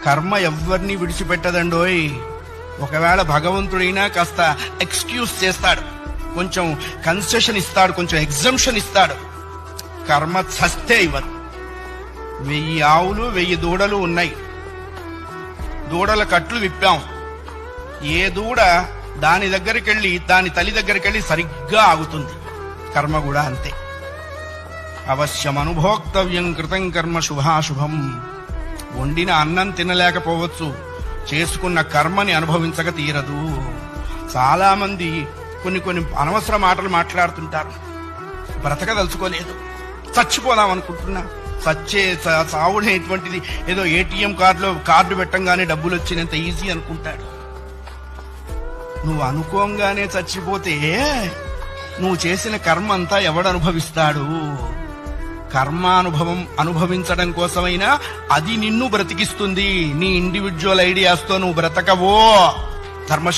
కర్మ ఎవ్వరిని విడిచిపెట్టదండోయ్. ఒకవేళ భగవంతుడైనా కాస్త ఎక్స్క్యూజ్ చేస్తాడు, కొంచెం కన్సెషన్ ఇస్తాడు, కొంచెం ఎగ్జంప్షన్ ఇస్తాడు. కర్మ చస్తే ఇవ్వదు. 1000 ఆవులు 1000 దూడలు ఉన్నాయి. దూడల కట్లు విప్పాం. ఏ దూడ దాని దగ్గరికి వెళ్ళి దాని తల్లి దగ్గరికి వెళ్ళి సరిగ్గా ఆగుతుంది. కర్మ కూడా అంతే. అవశ్యం అనుభోక్తవ్యం కృతం కర్మ శుభాశుభం. వండిన అన్నం తినలేకపోవచ్చు, చేసుకున్న కర్మని అనుభవించక తీరదు. చాలా మంది కొన్ని అనవసర మాటలు మాట్లాడుతుంటారు. బ్రతకదలుచుకోలేదు, చచ్చిపోదాం అనుకుంటున్నా. చావునేటువంటిది ఏదో ఏటీఎం కార్డు పెట్టంగానే డబ్బులు వచ్చినంత ఈజీ అనుకుంటాడు. నువ్వు అనుకోంగానే చచ్చిపోతే నువ్వు చేసిన కర్మ అంతా ఎవడు అనుభవిస్తాడు? కర్మానుభవం అనుభవించడం కోసమైనా అది నిన్ను బ్రతికిస్తుంది. నీ ఇండివిడ్యువల్ ఐడియాస్తో నువ్వు బ్రతకవో. ధర్మ